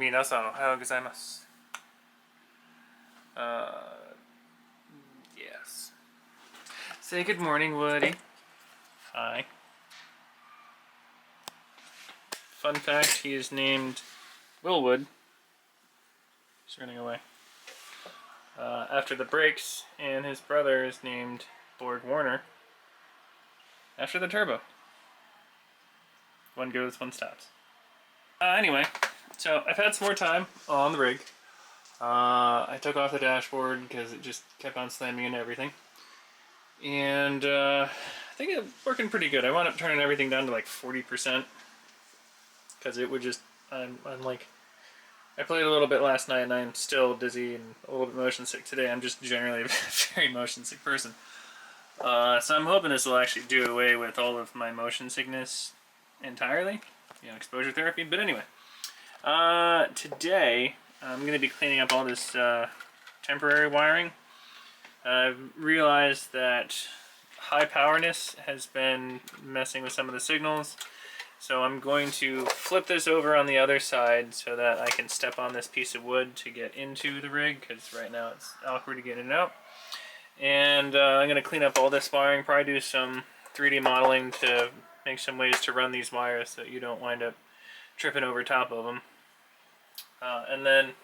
Minasan ohayou gozaimasu. Yes. Say good morning, Woody. Hi. Fun fact, he is named Willwood. He's running away. After the brakes, and his brother is named Borg Warner. After the turbo. One goes, one stops. Anyway, so I've had some more time on the rig. I took off the dashboard because it just kept on slamming into everything. And I think it's working pretty good. I wound up turning everything down to like 40%. Because it would just, I'm like, I played a little bit last night and I'm still dizzy and a little bit motion sick today. I'm just generally a very motion sick person. So I'm hoping this will actually do away with all of my motion sickness entirely. You know, exposure therapy. But anyway, today I'm going to be cleaning up all this temporary wiring. I've realized that high powerness has been messing with some of the signals. So I'm going to flip this over on the other side so that I can step on this piece of wood to get into the rig, because right now it's awkward to get in and out. And I'm going to clean up all this wiring, probably do some 3D modeling to make some ways to run these wires so that you don't wind up tripping over top of them. And then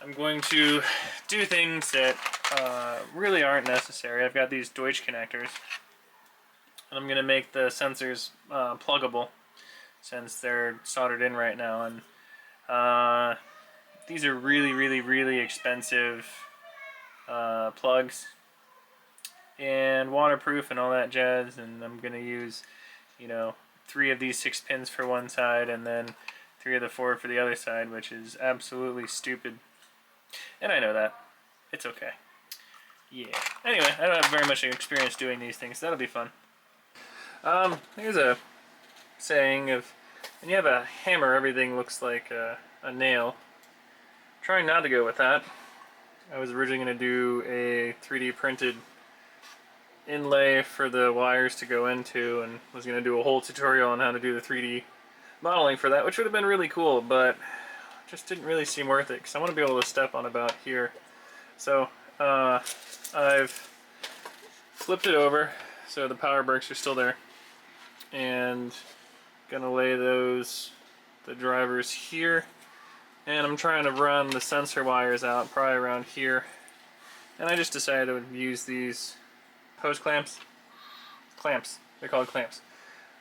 I'm going to do things that really aren't necessary. I've got these Deutsch connectors. I'm going to make the sensors pluggable since they're soldered in right now. And these are really expensive plugs and waterproof and all that jazz. And I'm going to use, you know, 3 of these 6 pins for one side and then 3 of the 4 for the other side, which is absolutely stupid. And I know that. It's okay. Yeah. Anyway, I don't have very much experience doing these things. That'll be fun. Here's a saying of, when you have a hammer, everything looks like a nail. I'm trying not to go with that. I was originally going to do a 3D printed inlay for the wires to go into, and was going to do a whole tutorial on how to do the 3D modeling for that, which would have been really cool, but just didn't really seem worth it because I want to be able to step on about here. So I've flipped it over so the power brakes are still there, and gonna lay the drivers here, and I'm trying to run the sensor wires out probably around here. And I just decided to use these hose clamps. They're called clamps.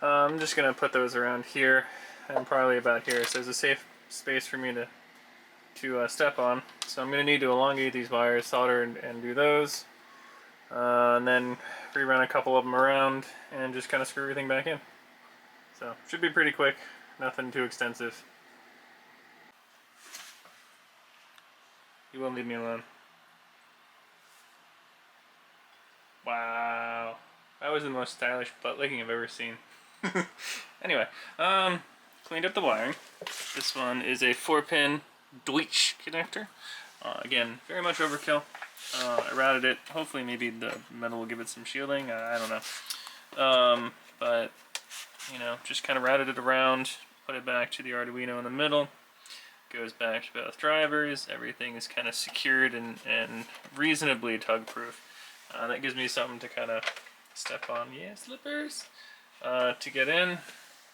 I'm just gonna put those around here and probably about here, so there's a safe space for me to step on. So I'm gonna need to elongate these wires, solder and do those, and then rerun a couple of them around and just kind of screw everything back in. So should be pretty quick, nothing too extensive. You won't leave me alone. Wow, that was the most stylish butt licking I've ever seen. Anyway, cleaned up the wiring. This one is a 4-pin Deutsch connector. Again, very much overkill. I routed it. Hopefully maybe the metal will give it some shielding. I don't know. But, you know, just kind of routed it around, put it back to the Arduino in the middle. Goes back to both drivers. Everything is kind of secured and reasonably tug-proof. That gives me something to kind of step on. Yeah, slippers! To get in.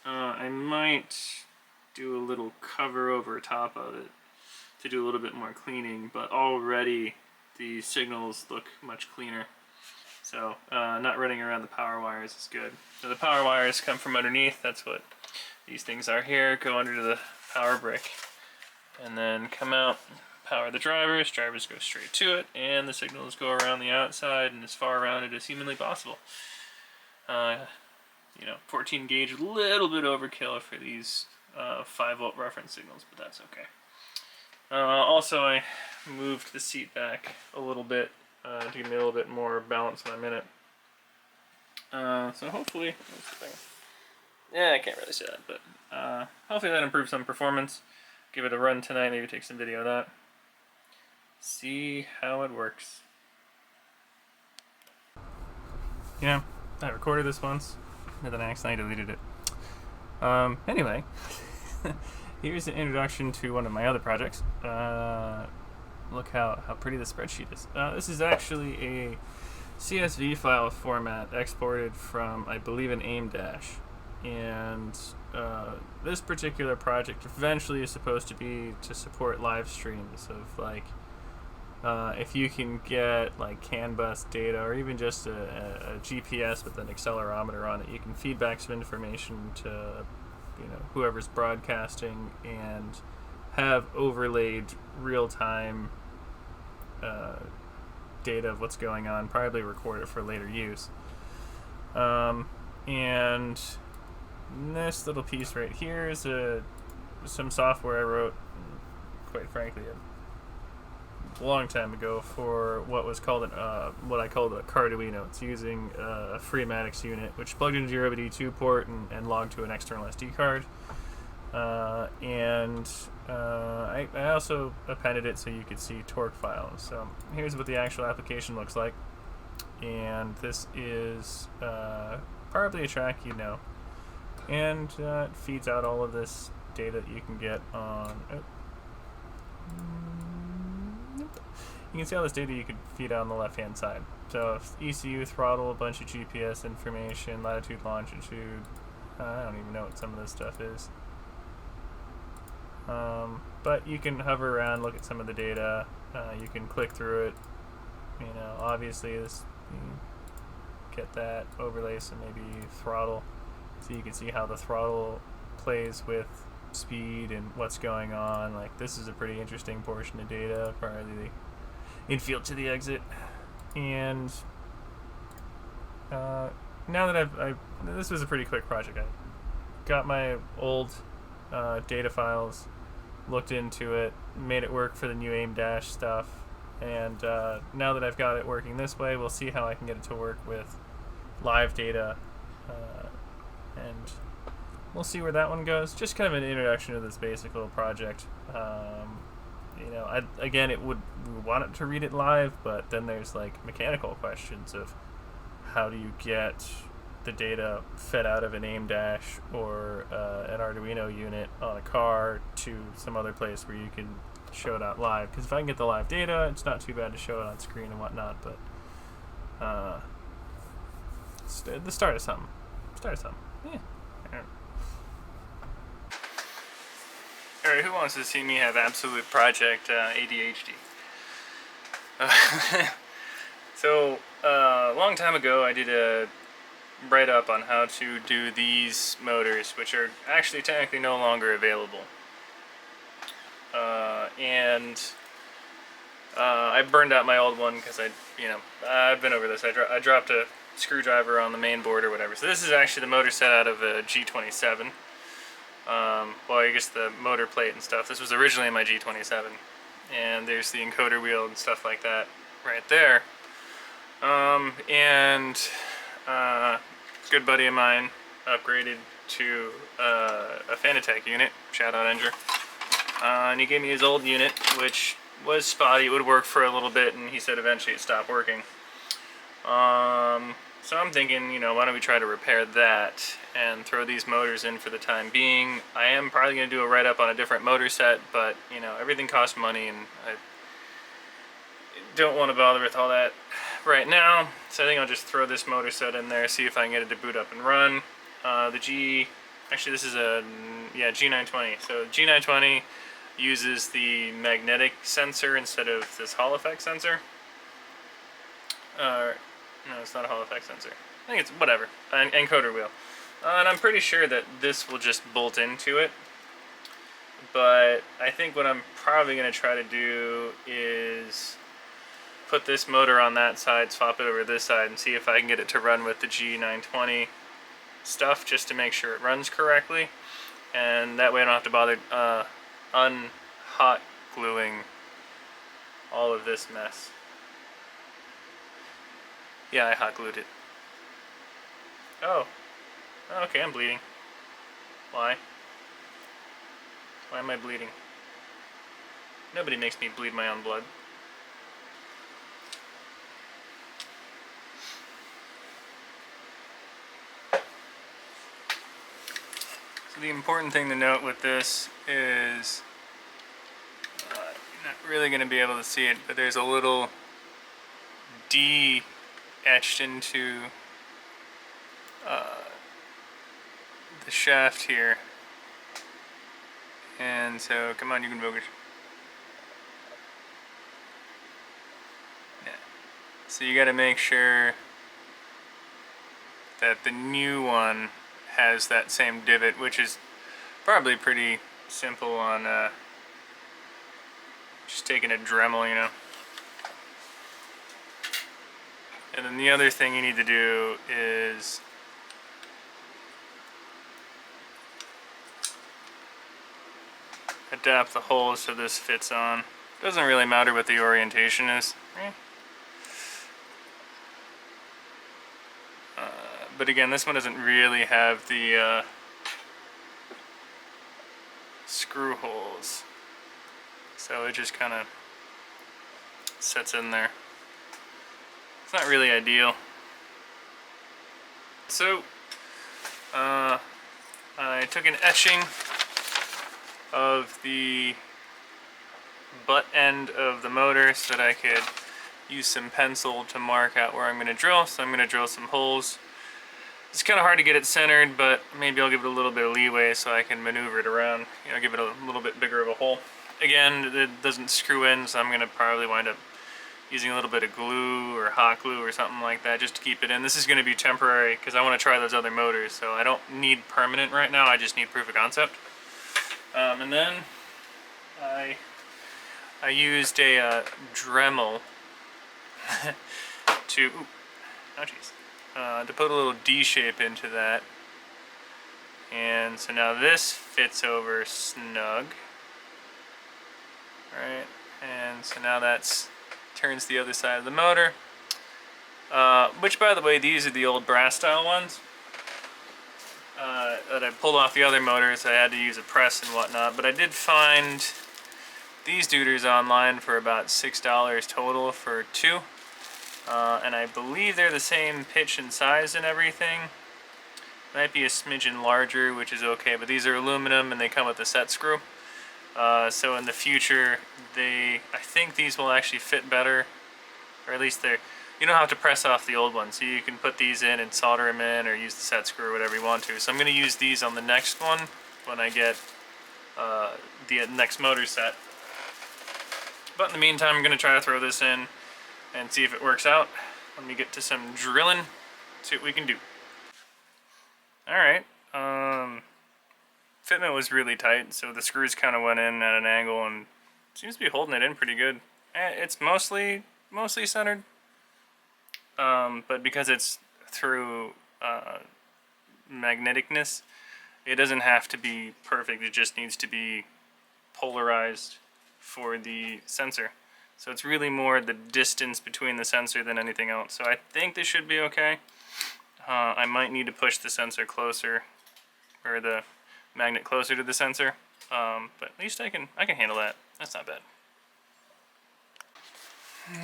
I might do a little cover over top of it to do a little bit more cleaning, but already the signals look much cleaner. So not running around the power wires is good. So the power wires come from underneath. That's what these things are here. Go under the power brick and then come out, power the drivers. Drivers go straight to it, and the signals go around the outside and as far around it as humanly possible. You know, 14 gauge, a little bit overkill for these 5-volt reference signals, but that's okay. Also, I moved the seat back a little bit to give me a little bit more balance when I'm in it. So hopefully, yeah, I can't really say that, but hopefully that improves some performance. Give it a run tonight, maybe take some video of that. See how it works. You know, I recorded this once, and then I accidentally deleted it. Anyway, here's an introduction to one of my other projects. Look how pretty the spreadsheet is. This is actually a CSV file format exported from, I believe, an AIM dash. And this particular project eventually is supposed to be to support live streams of, like, if you can get like CAN bus data or even just a GPS with an accelerometer on it, you can feed back some information to whoever's broadcasting and have overlaid real-time data of what's going on, probably record it for later use. And this little piece right here is some software I wrote, quite frankly, a long time ago for what was called what I called a Carduino. It's using a Freematics unit, which plugged into your OBD2 port and logged to an external SD card. I also appended it so you could see torque files. So here's what the actual application looks like. And this is probably a track and it feeds out all of this data that you can get on. You can see all this data you could feed out on the left-hand side. So ECU, throttle, a bunch of GPS information, latitude, longitude. I don't even know what some of this stuff is. But you can hover around, look at some of the data. You can click through it. Obviously this, you get that overlay, so maybe throttle, so you can see how the throttle plays with speed and what's going on. Like, this is a pretty interesting portion of data, probably the infield to the exit. And now that this was a pretty quick project. I got my old data files, looked into it, made it work for the new AIM dash stuff, and now that I've got it working this way, we'll see how I can get it to work with live data, and we'll see where that one goes. Just kind of an introduction to this basic little project. Again, we want it to read it live, but then there's like mechanical questions of how do you get the data fed out of an AIM dash or an Arduino unit on a car to some other place where you can show it out live. Because if I can get the live data, it's not too bad to show it on screen and whatnot, but the start of something. Yeah. Alright, who wants to see me have absolute project ADHD? So, a long time ago I did a write-up on how to do these motors, which are actually technically no longer available. I burned out my old one because I've been over this. I dropped a screwdriver on the main board or whatever. So this is actually the motor set out of a G27. Well, I guess the motor plate and stuff. This was originally my G27, and there's the encoder wheel and stuff like that right there. Good buddy of mine upgraded to a Fanatec unit. Shout out Enger. And he gave me his old unit, which was spotty. It would work for a little bit, and he said eventually it stopped working. So I'm thinking, why don't we try to repair that and throw these motors in for the time being. I am probably going to do a write-up on a different motor set, but, everything costs money, and I don't want to bother with all that right now. So I think I'll just throw this motor set in there, see if I can get it to boot up and run. Actually this is a G920. So G920 uses the magnetic sensor instead of this Hall effect sensor. No, it's not a Hall effect sensor. I think it's whatever, an encoder wheel. And I'm pretty sure that this will just bolt into it. But I think what I'm probably going to try to do is put this motor on that side, swap it over this side, and see if I can get it to run with the G920 stuff, just to make sure it runs correctly. And that way I don't have to bother unhot gluing all of this mess. Yeah, I hot glued it. Oh. Okay, I'm bleeding. Why? Why am I bleeding? Nobody makes me bleed my own blood. So the important thing to note with this is, you're not really going to be able to see it, but there's a little D etched into the shaft here. And so, come on, you can focus. Yeah. So you got to make sure that the new one has that same divot, which is probably pretty simple on just taking a Dremel, you know. And then the other thing you need to do is adapt the holes so this fits on. Doesn't really matter what the orientation is. But again, this one doesn't really have the screw holes. So it just kind of sits in there. It's not really ideal. So, I took an etching of the butt end of the motor so that I could use some pencil to mark out where I'm going to drill. So I'm going to drill some holes. It's kind of hard to get it centered, but maybe I'll give it a little bit of leeway so I can maneuver it around. You know, give it a little bit bigger of a hole. Again, it doesn't screw in, so I'm going to probably wind up using a little bit of glue or hot glue or something like that just to keep it in. This is going to be temporary because I want to try those other motors, so I don't need permanent right now. I just need proof of concept. And then I used a Dremel to put a little D shape into that, and so now this fits over snug, right? And so now that's turns the other side of the motor. Which, by the way, these are the old brass style ones. That I pulled off the other motors. I had to use a press and whatnot, but I did find these duders online for about $6 total for two, and I believe they're the same pitch and size and everything. Might be a smidgen larger, which is okay, but these are aluminum and they come with a set screw. So in the future, I think these will actually fit better, or at least you don't have to press off the old ones, so you can put these in and solder them in or use the set screw or whatever you want to. So I'm going to use these on the next one when I get the next motor set. But in the meantime, I'm going to try to throw this in and see if it works out. Let me get to some drilling, see what we can do. Alright, fitment was really tight, so the screws kind of went in at an angle and seems to be holding it in pretty good. It's mostly centered, but because it's through magneticness, it doesn't have to be perfect. It just needs to be polarized for the sensor. So it's really more the distance between the sensor than anything else. So I think this should be okay. I might need to push the sensor closer, or the magnet closer to the sensor, but at least I can handle that. That's not bad.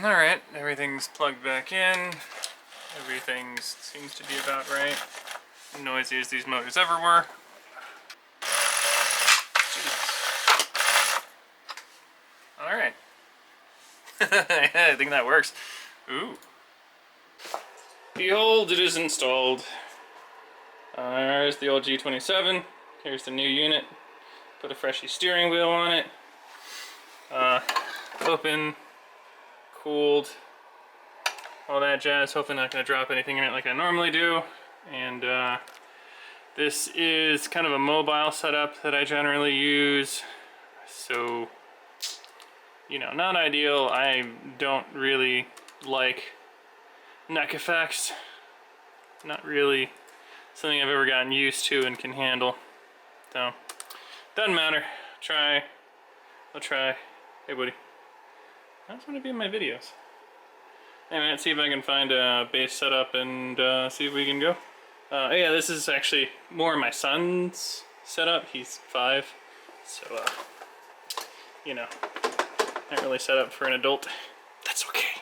Alright, everything's plugged back in. Everything seems to be about right. Noisy as these motors ever were. Alright. I think that works. Ooh. Behold, it is installed. There's the old G27. Here's the new unit. Put a freshy steering wheel on it. Open, cooled, all that jazz. Hopefully not going to drop anything in it like I normally do. And this is kind of a mobile setup that I generally use. So, you know, not ideal. I don't really like neck effects. Not really something I've ever gotten used to and can handle. So, doesn't matter. I'll try. Hey, buddy. I just want to be in my videos. Anyway, let's see if I can find a base setup and see if we can go. Yeah, this is actually more my son's setup. He's 5, so you know, not really set up for an adult. That's okay.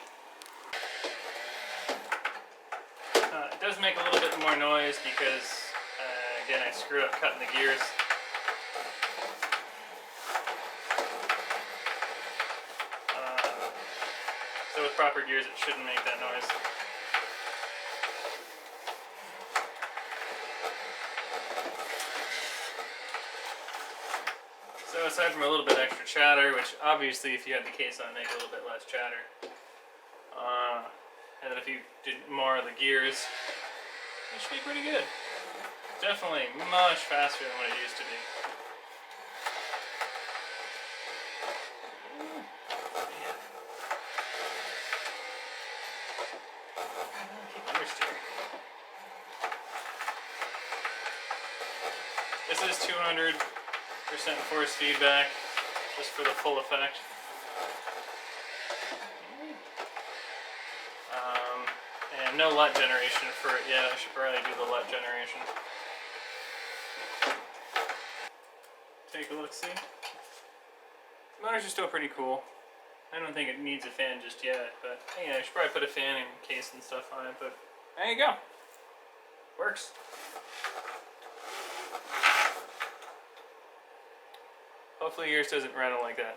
It does make a little bit more noise because again, I screwed up cutting the gears. proper gears, it shouldn't make that noise. So aside from a little bit extra chatter, which obviously if you had the case on, make a little bit less chatter. And then if you did more of the gears, it should be pretty good. Definitely much faster than what it used to be. This is 200% force feedback, just for the full effect. And no LUT generation for it yet. I should probably do the LUT generation. Take a look, see? The motors are still pretty cool. I don't think it needs a fan just yet, but yeah, I should probably put a fan and case and stuff on it, but there you go. Works. Hopefully yours doesn't rattle like that.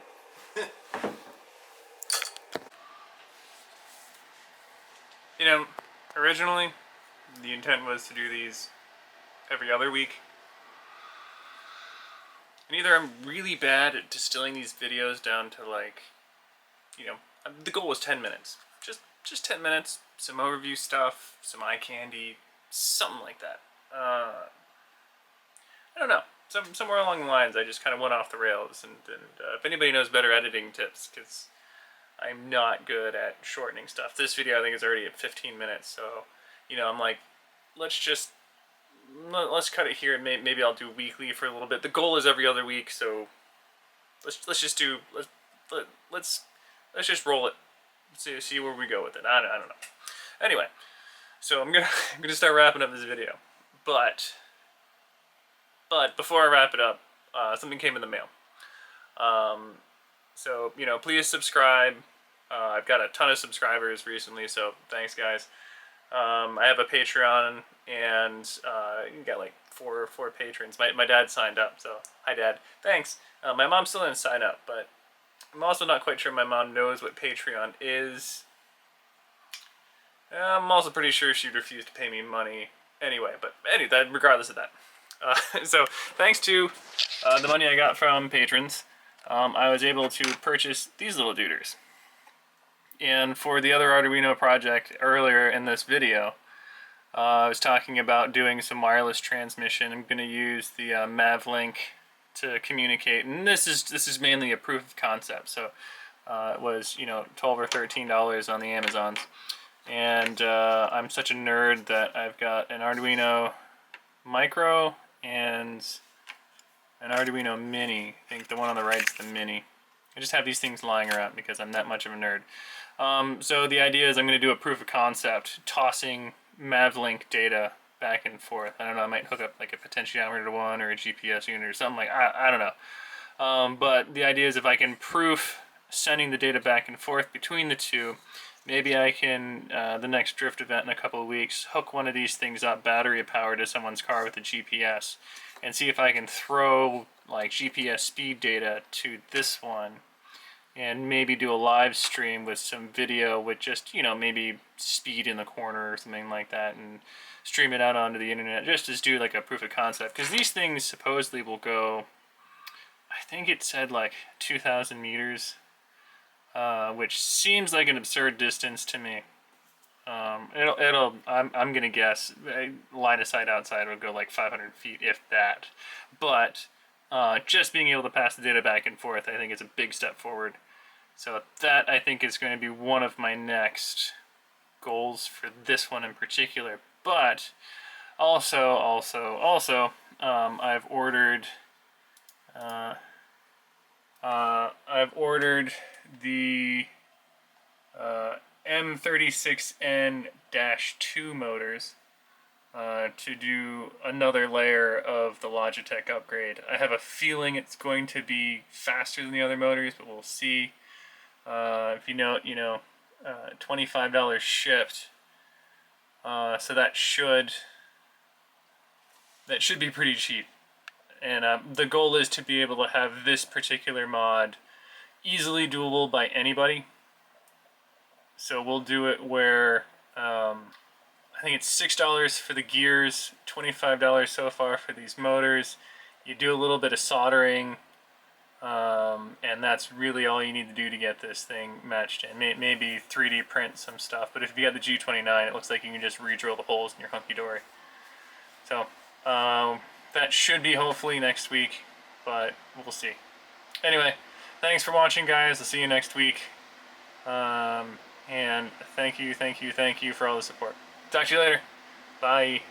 You know, originally the intent was to do these every other week. And either I'm really bad at distilling these videos down to, like, you know, the goal was 10 minutes. Just 10 minutes, some overview stuff, some eye candy, something like that. I don't know. Somewhere along the lines, I just kind of went off the rails. And if anybody knows better editing tips, because I'm not good at shortening stuff. This video I think is already at 15 minutes, so, you know, I'm like, let's cut it here, and maybe I'll do weekly for a little bit. The goal is every other week, so let's just roll it. See where we go with it. I don't know. Anyway, so I'm gonna start wrapping up this video, but before I wrap it up, something came in the mail. So, you know, please subscribe. I've got a ton of subscribers recently, so thanks, guys. I have a Patreon, and you got like four patrons. My dad signed up, so hi, Dad. Thanks. My mom still didn't sign up, but I'm also not quite sure my mom knows what Patreon is. I'm also pretty sure she'd refuse to pay me money anyway, but anyway, regardless of that. So thanks to the money I got from patrons, I was able to purchase these little duders. And for the other Arduino project earlier in this video, I was talking about doing some wireless transmission. I'm going to use the Mavlink to communicate, and this is mainly a proof of concept. So it was, you know, $12 or $13 on the Amazons, and I'm such a nerd that I've got an Arduino Micro and an Arduino Mini. I think the one on the right is the Mini. I just have these things lying around because I'm that much of a nerd. So the idea is I'm going to do a proof of concept, tossing Mavlink data back and forth. I don't know, I might hook up like a potentiometer to one or a GPS unit or something like I don't know. But the idea is if I can proof sending the data back and forth between the two, maybe I can, the next drift event in a couple of weeks, hook one of these things up battery powered to someone's car with a GPS and see if I can throw like GPS speed data to this one and maybe do a live stream with some video with just, you know, maybe speed in the corner or something like that, and stream it out onto the internet just to do like a proof of concept. Because these things supposedly will go, I think it said like 2,000 meters, which seems like an absurd distance to me. I'm gonna guess line of sight outside would go like 500 feet, if that. But just being able to pass the data back and forth, I think is a big step forward. So that, I think, is going to be one of my next goals for this one in particular. But also, I've ordered the M36N-2 motors to do another layer of the Logitech upgrade. I have a feeling it's going to be faster than the other motors, but we'll see. If you know, $25 shipped. So that should be pretty cheap. And the goal is to be able to have this particular mod easily doable by anybody. So we'll do it where I think it's $6 for the gears, $25 so far for these motors. You do a little bit of soldering, and that's really all you need to do to get this thing matched in. Maybe 3D print some stuff, but if you got the G29, it looks like you can just re-drill the holes in your hunky-dory. So that should be hopefully next week, but we'll see. Anyway, thanks for watching, guys. I'll see you next week. And thank you for all the support. Talk to you later. Bye.